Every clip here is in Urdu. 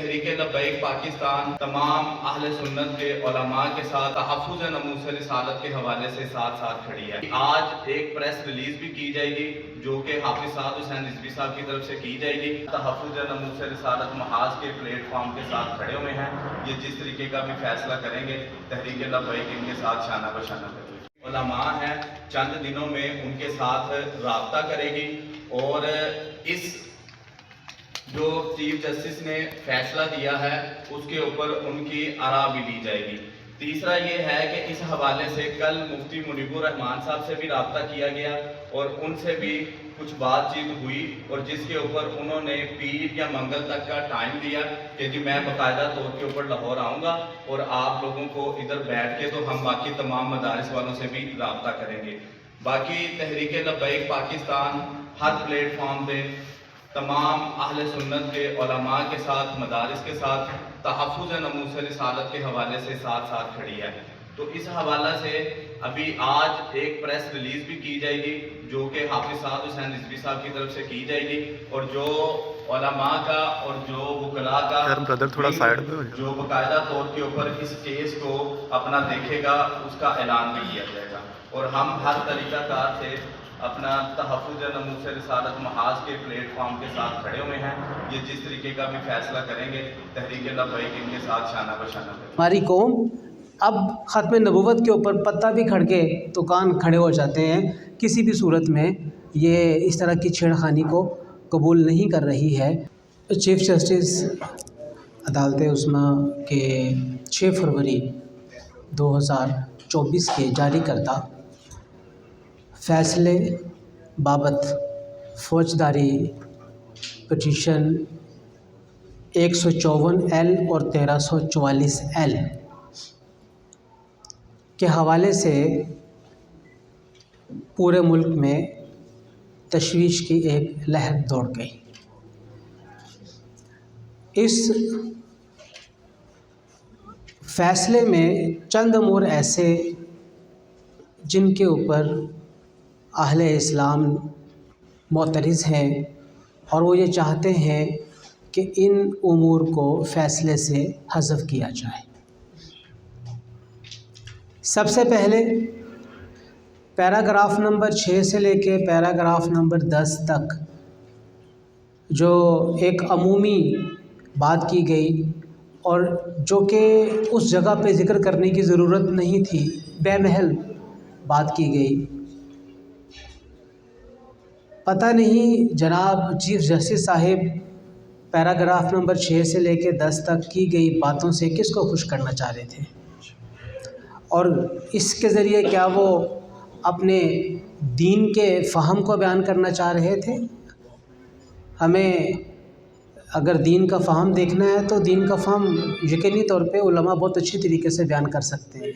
تحریک لبیک پاکستان تمام اہل سنت کے علماء کے ساتھ تحفظ ناموس رسالت کے حوالے سے ساتھ ساتھ کھڑی ہے۔ آج ایک پریس ریلیز بھی کی جائے گی جو کہ حافظ سعد حسین رضوی صاحب کی طرف سے کی جائے گی۔ تحفظ ناموس رسالت محاذ کے پلیٹ فارم کے ساتھ کھڑے ہوئے ہیں، یہ جس طریقے کا بھی فیصلہ کریں گے تحریک لبیک ان کے ساتھ شانہ بشانہ کرے گی۔ علماء ہیں، چند دنوں میں ان کے ساتھ رابطہ کرے گی اور اس جو چیف جسٹس نے فیصلہ دیا ہے اس کے اوپر ان کی آراء بھی لی جائے گی۔ تیسرا یہ ہے کہ اس حوالے سے کل مفتی منیب الرحمان صاحب سے بھی رابطہ کیا گیا اور ان سے بھی کچھ بات چیت ہوئی اور جس کے اوپر انہوں نے پیر یا منگل تک کا ٹائم دیا کہ جی میں باقاعدہ طور کے اوپر لاہور آؤں گا اور آپ لوگوں کو ادھر بیٹھ کے تو ہم باقی تمام مدارس والوں سے بھی رابطہ کریں گے۔ باقی تحریک لبیک پاکستان ہر پلیٹ فارم پہ تمام اہل سنت کے علماء کے ساتھ، مدارس کے ساتھ تحفظ ناموس رسالت کے حوالے سے ساتھ ساتھ کھڑی ہے۔ تو اس حوالہ سے ابھی آج ایک پریس ریلیز بھی کی جائے گی جو کہ حافظ سعد حسین رضوی صاحب کی طرف سے کی جائے گی اور جو علماء کا اور جو وکلاء کا جو باقاعدہ طور کے اوپر اس کیس کو اپنا دیکھے گا اس کا اعلان بھی کیا جائے گا اور ہم ہر طریقہ کار سے اپنا تحفظ ناموس رسالت محاذ کے پلیٹ فارم کے ساتھ کھڑے ہوئے ہیں، یہ جس طریقے کا بھی فیصلہ کریں گے تحریک لبیک ان کے ساتھ شانہ بشانہ کریں گے۔ ہماری قوم اب ختم نبوت کے اوپر پتہ بھی کھڑ کے تو کان کھڑے ہو جاتے ہیں، کسی بھی صورت میں یہ اس طرح کی چھیڑ خانی کو قبول نہیں کر رہی ہے۔ چیف جسٹس عدالت عظمیٰ کے 6 فروری 2024 کے جاری کردہ فیصلے بابت فوجداری پٹیشن 154L اور 1344L کے حوالے سے پورے ملک میں تشویش کی ایک لہر دوڑ گئی۔ اس فیصلے میں چند امور ایسے جن کے اوپر اہل اسلام معترض ہیں اور وہ یہ چاہتے ہیں کہ ان امور کو فیصلے سے حذف کیا جائے۔ سب سے پہلے پیراگراف نمبر 6 سے لے کے پیراگراف نمبر 10 تک جو ایک عمومی بات کی گئی اور جو کہ اس جگہ پہ ذکر کرنے کی ضرورت نہیں تھی، بے محل بات کی گئی۔ پتہ نہیں جناب چیف جسٹس صاحب پیراگراف نمبر 6 سے لے کے 10 تک کی گئی باتوں سے کس کو خوش کرنا چاہ رہے تھے اور اس کے ذریعے کیا وہ اپنے دین کے فہم کو بیان کرنا چاہ رہے تھے؟ ہمیں اگر دین کا فہم دیکھنا ہے تو دین کا فہم یقینی طور پہ علماء بہت اچھی طریقے سے بیان کر سکتے ہیں۔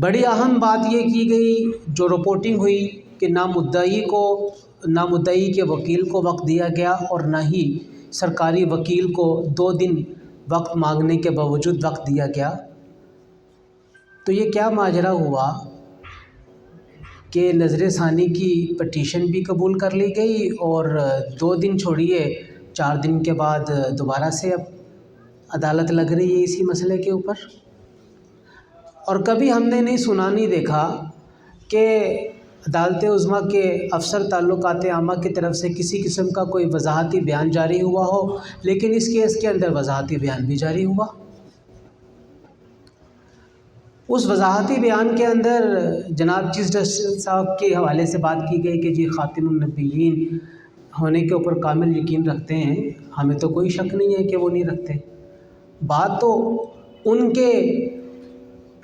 بڑی اہم بات یہ کی گئی جو رپورٹنگ ہوئی کہ نہ مدعی کے وکیل کو وقت دیا گیا اور نہ ہی سرکاری وکیل کو 2 دن وقت مانگنے کے باوجود وقت دیا گیا۔ تو یہ کیا ماجرا ہوا کہ نظر ثانی کی پٹیشن بھی قبول کر لی گئی اور 2 دن چھوڑیے 4 دن کے بعد دوبارہ سے اب عدالت لگ رہی ہے اسی مسئلے کے اوپر؟ اور کبھی ہم نے نہیں سنا نہیں دیکھا کہ عدالت عظمیٰ کے افسر تعلقات عامہ کی طرف سے کسی قسم کا کوئی وضاحتی بیان جاری ہوا ہو، لیکن اس کیس کے اندر وضاحتی بیان بھی جاری ہوا۔ اس وضاحتی بیان کے اندر جناب چیف جسٹس صاحب کے حوالے سے بات کی گئی کہ جی خاتم النبیین ہونے کے اوپر کامل یقین رکھتے ہیں، ہمیں تو کوئی شک نہیں ہے کہ وہ نہیں رکھتے۔ بات تو ان کے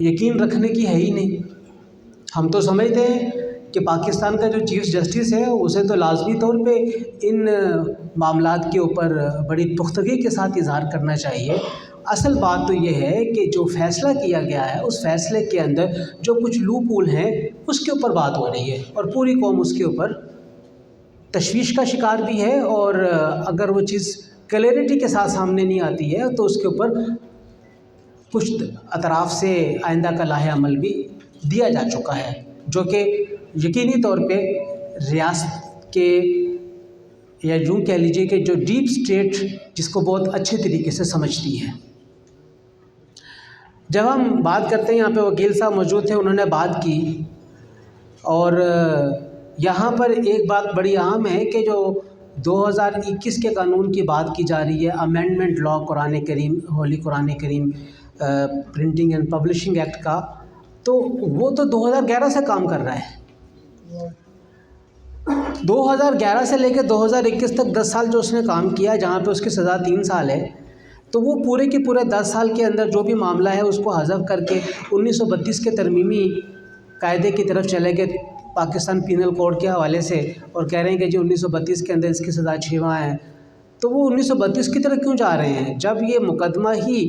یقین رکھنے کی ہے ہی نہیں۔ ہم تو سمجھتے ہیں کہ پاکستان کا جو چیف جسٹس ہے اسے تو لازمی طور پہ ان معاملات کے اوپر بڑی پختگی کے ساتھ اظہار کرنا چاہیے۔ اصل بات تو یہ ہے کہ جو فیصلہ کیا گیا ہے اس فیصلے کے اندر جو کچھ لوپ ہول ہیں اس کے اوپر بات ہو رہی ہے اور پوری قوم اس کے اوپر تشویش کا شکار بھی ہے، اور اگر وہ چیز کلیئرٹی کے ساتھ سامنے نہیں آتی ہے تو اس کے اوپر کچھ اطراف سے آئندہ کا لائحہ عمل بھی دیا جا چکا ہے جو کہ یقینی طور پہ ریاست کے یا یوں کہہ لیجیے کہ جو ڈیپ اسٹیٹ جس کو بہت اچھے طریقے سے سمجھتی ہے۔ جب ہم بات کرتے ہیں، یہاں پہ وکیل صاحب موجود تھے، انہوں نے بات کی، اور یہاں پر ایک بات بڑی اہم ہے کہ جو 2021 کے قانون کی بات کی جا رہی ہے، amendment law Quran Kareem, holy Quran Kareem printing and publishing act کا، تو وہ تو 2011 سے کام کر رہا ہے۔ 2011 سے لے کے 2021 تک 10 سال جو اس نے کام کیا، جہاں پہ اس کی سزا 3 سال ہے، تو وہ پورے کے پورے 10 سال کے اندر جو بھی معاملہ ہے اس کو حذف کر کے 1932 کے ترمیمی قاعدے کی طرف چلے گئے پاکستان پینل کوڈ کے حوالے سے، اور کہہ رہے ہیں کہ جی 1932 کے اندر اس کی سزا 6 ماہ ہے۔ تو وہ 1932 کی طرف کیوں جا رہے ہیں؟ جب یہ مقدمہ ہی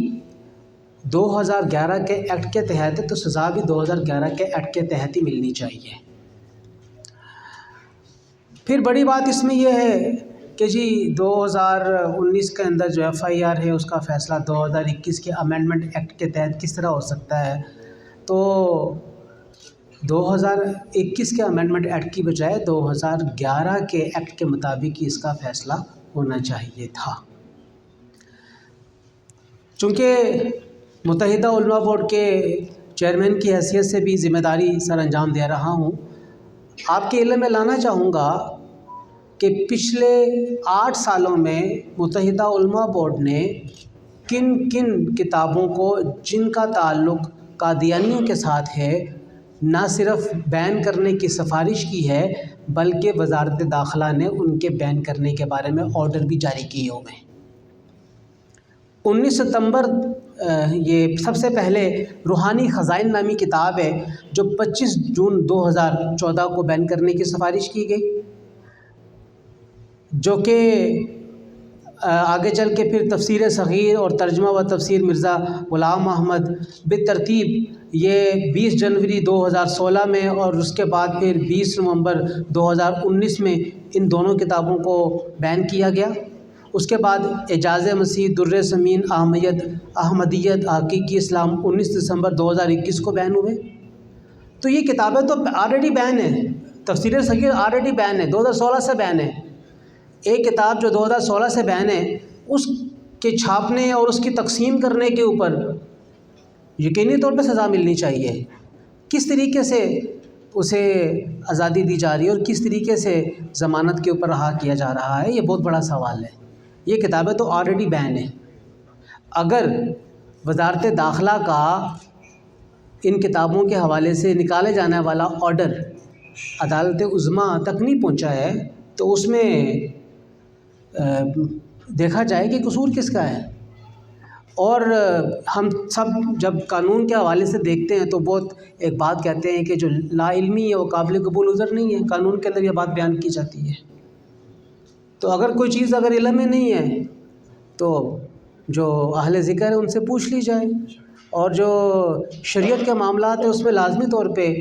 2011 کے ایکٹ کے تحت ہے تو سزا بھی 2011 کے ایکٹ کے تحت ہی ملنی چاہیے۔ پھر بڑی بات اس میں یہ ہے کہ جی 2019 کے اندر جو FIR ہے اس کا فیصلہ 2021 کے امینڈمنٹ ایکٹ کے تحت کس طرح ہو سکتا ہے؟ تو 2021 کے امینڈمنٹ ایکٹ کی بجائے 2011 کے ایکٹ کے مطابق ہی اس کا فیصلہ ہونا چاہیے تھا۔ چونکہ متحدہ علماء بورڈ کے چیئرمین کی حیثیت سے بھی ذمہ داری سر انجام دے رہا ہوں، آپ کے علم میں لانا چاہوں گا کہ پچھلے 8 سالوں میں متحدہ علماء بورڈ نے کن کن کتابوں کو جن کا تعلق قادیانیوں کے ساتھ ہے نہ صرف بین کرنے کی سفارش کی ہے، بلکہ وزارت داخلہ نے ان کے بین کرنے کے بارے میں آرڈر بھی جاری کیے ہوئے ہیں۔ 19 ستمبر یہ سب سے پہلے روحانی خزائن نامی کتاب ہے جو 25 جون 2014 کو بین کرنے کی سفارش کی گئی، جو کہ آگے چل کے پھر تفسیر صغیر اور ترجمہ و تفسیر مرزا غلام احمد بالترتیب یہ 20 جنوری 2016 میں اور اس کے بعد پھر 20 نومبر 2019 میں ان دونوں کتابوں کو بین کیا گیا۔ اس کے بعد اعجاز مسیح، در ثمین، احمدیت، حقیقی اسلام 19 دسمبر 2021 کو بین ہوئے۔ تو یہ کتابیں تو آلریڈی بین ہیں، تفسیر صغیر آلریڈی بین ہے، 2016 سے بین ہے۔ ایک کتاب جو 2016 سے بین ہے اس کے چھاپنے اور اس کی تقسیم کرنے کے اوپر یقینی طور پہ سزا ملنی چاہیے۔ کس طریقے سے اسے آزادی دی جا رہی ہے اور کس طریقے سے ضمانت کے اوپر رہا کیا جا رہا ہے، یہ بہت بڑا سوال ہے۔ یہ کتابیں تو آلریڈی بین ہیں۔ اگر وزارت داخلہ کا ان کتابوں کے حوالے سے نکالے جانے والا آرڈر عدالت عظمیٰ تک نہیں پہنچا ہے تو اس میں دیکھا جائے کہ قصور کس کا ہے۔ اور ہم سب جب قانون کے حوالے سے دیکھتے ہیں تو بہت ایک بات کہتے ہیں کہ جو لا علمی ہے وہ قابل قبول عذر نہیں ہے، قانون کے اندر یہ بات بیان کی جاتی ہے۔ تو اگر کوئی چیز اگر علم میں نہیں ہے تو جو اہل ذکر ہے ان سے پوچھ لی جائے، اور جو شریعت کے معاملات ہیں اس میں لازمی طور پہ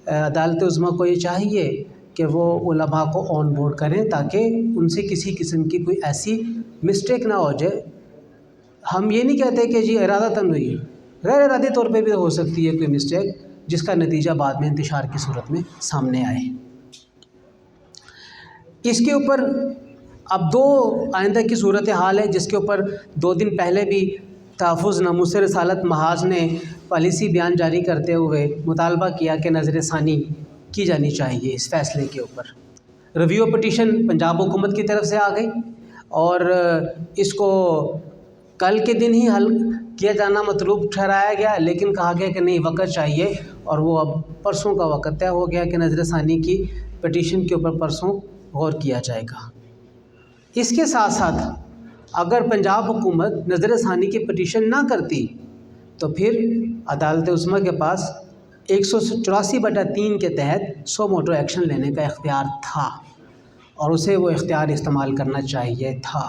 عدالت عظمیٰ کو یہ چاہیے کہ وہ علماء کو آن بورڈ کریں تاکہ ان سے کسی قسم کی کوئی ایسی مسٹیک نہ ہو جائے۔ ہم یہ نہیں کہتے کہ جی ارادتاً ہوئی، غیر ارادی طور پہ بھی ہو سکتی ہے کوئی مسٹیک جس کا نتیجہ بعد میں انتشار کی صورت میں سامنے آئے۔ اس کے اوپر اب 2 آئندہ کی صورتحال ہے جس کے اوپر 2 دن پہلے بھی تحفظ ناموس رسالت محاذ نے پالیسی بیان جاری کرتے ہوئے مطالبہ کیا کہ نظر ثانی کی جانی چاہیے اس فیصلے کے اوپر۔ ریویو پٹیشن پنجاب حکومت کی طرف سے آ گئی اور اس کو کل کے دن ہی حل کیا جانا مطلوب ٹھہرایا گیا، لیکن کہا گیا کہ نہیں وقت چاہیے، اور وہ اب پرسوں کا وقت طے ہو گیا کہ نظر ثانی کی پٹیشن کے اوپر پرسوں غور کیا جائے گا۔ اس کے ساتھ ساتھ اگر پنجاب حکومت نظر ثانی کی پٹیشن نہ کرتی تو پھر عدالت عظمیٰ کے پاس 184/3 کے تحت سو موٹو ایکشن لینے کا اختیار تھا اور اسے وہ اختیار استعمال کرنا چاہیے تھا۔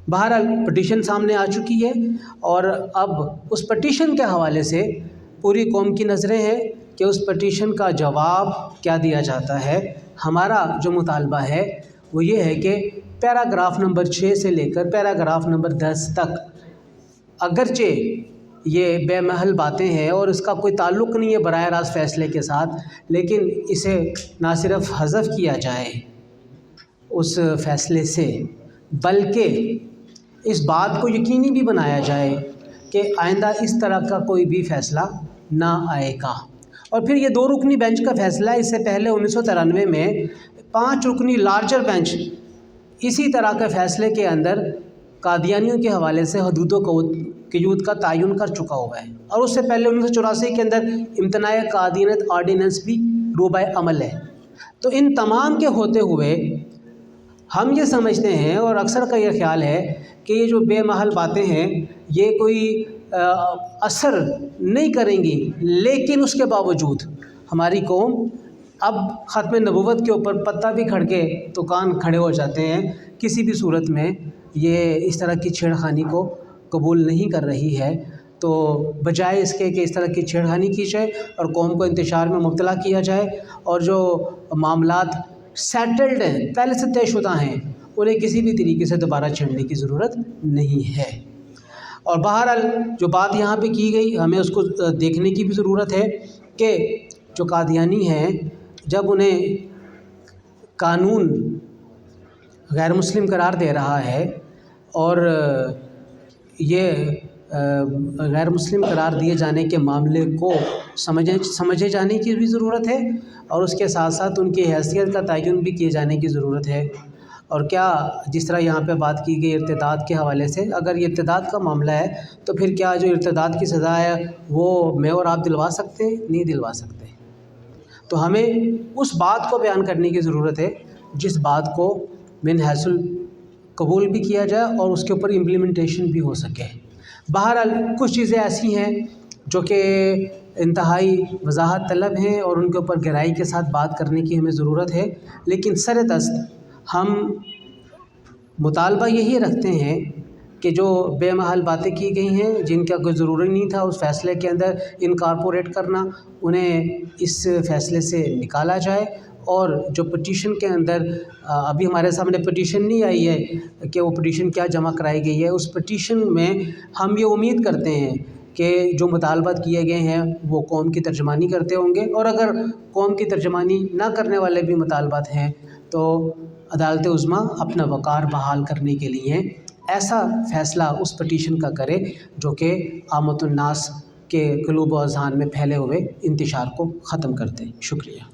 بہرحال پٹیشن سامنے آ چکی ہے اور اب اس پٹیشن کے حوالے سے پوری قوم کی نظریں ہیں کہ اس پٹیشن کا جواب کیا دیا جاتا ہے۔ ہمارا جو مطالبہ ہے وہ یہ ہے کہ پیراگراف نمبر 6 سے لے کر پیراگراف نمبر 10 تک اگرچہ یہ بے محل باتیں ہیں اور اس کا کوئی تعلق نہیں ہے براہ راست فیصلے کے ساتھ، لیکن اسے نہ صرف حذف کیا جائے اس فیصلے سے، بلکہ اس بات کو یقینی بھی بنایا جائے کہ آئندہ اس طرح کا کوئی بھی فیصلہ نہ آئے گا۔ اور پھر یہ 2 رکنی بینچ کا فیصلہ، اس سے پہلے 1993 میں 5 رکنی لارجر بینچ اسی طرح کے فیصلے کے اندر قادیانیوں کے حوالے سے حدود و قیود کا تعین کر چکا ہوا ہے، اور اس سے پہلے 1984 کے اندر امتناع قادیانیت آرڈیننس بھی روبہ عمل ہے۔ تو ان تمام کے ہوتے ہوئے ہم یہ سمجھتے ہیں، اور اکثر کا یہ خیال ہے کہ یہ جو بے محل باتیں ہیں یہ کوئی اثر نہیں کریں گی، لیکن اس کے باوجود ہماری قوم اب ختم نبوت کے اوپر پتہ بھی کھڑ کے تو کان کھڑے ہو جاتے ہیں، کسی بھی صورت میں یہ اس طرح کی چھیڑخانی کو قبول نہیں کر رہی ہے۔ تو بجائے اس کے کہ اس طرح کی چھیڑخانی کی جائے اور قوم کو انتشار میں مبتلا کیا جائے، اور جو معاملات سیٹلڈ ہیں، پہلے سے طے شدہ ہیں، انہیں کسی بھی طریقے سے دوبارہ چھیڑنے کی ضرورت نہیں ہے۔ اور بہرحال جو بات یہاں پہ کی گئی، ہمیں اس کو دیکھنے کی بھی ضرورت ہے کہ جو قادیانی ہیں، جب انہیں قانون غیر مسلم قرار دے رہا ہے، اور یہ غیر مسلم قرار دیے جانے کے معاملے کو سمجھے جانے کی بھی ضرورت ہے، اور اس کے ساتھ ساتھ ان کی حیثیت کا تعین بھی کیے جانے کی ضرورت ہے۔ اور کیا جس طرح یہاں پہ بات کی گئی ارتداد کے حوالے سے، اگر یہ ارتداد کا معاملہ ہے تو پھر کیا جو ارتداد کی سزا ہے وہ میں اور آپ دلوا سکتے ہیں؟ نہیں دلوا سکتے۔ تو ہمیں اس بات کو بیان کرنے کی ضرورت ہے جس بات کو من حیث قبول بھی کیا جائے اور اس کے اوپر امپلیمنٹیشن بھی ہو سکے۔ بہرحال کچھ چیزیں ایسی ہیں جو کہ انتہائی وضاحت طلب ہیں اور ان کے اوپر گہرائی کے ساتھ بات کرنے کی ہمیں ضرورت ہے، لیکن سر دست ہم مطالبہ یہی رکھتے ہیں کہ جو بے محل باتیں کی گئی ہیں، جن کا کوئی ضروری نہیں تھا اس فیصلے کے اندر انکارپوریٹ کرنا، انہیں اس فیصلے سے نکالا جائے، اور جو پٹیشن کے اندر ابھی ہمارے سامنے پٹیشن نہیں آئی ہے کہ وہ پٹیشن کیا جمع کرائی گئی ہے، اس پٹیشن میں ہم یہ امید کرتے ہیں کہ جو مطالبات کیے گئے ہیں وہ قوم کی ترجمانی کرتے ہوں گے، اور اگر قوم کی ترجمانی نہ کرنے والے بھی مطالبات ہیں تو عدالت عظمیٰ اپنا وقار بحال کرنے کے لیے ایسا فیصلہ اس پٹیشن کا کرے جو کہ عامۃ الناس کے قلوب و اذہان میں پھیلے ہوئے انتشار کو ختم کرتے۔ شکریہ۔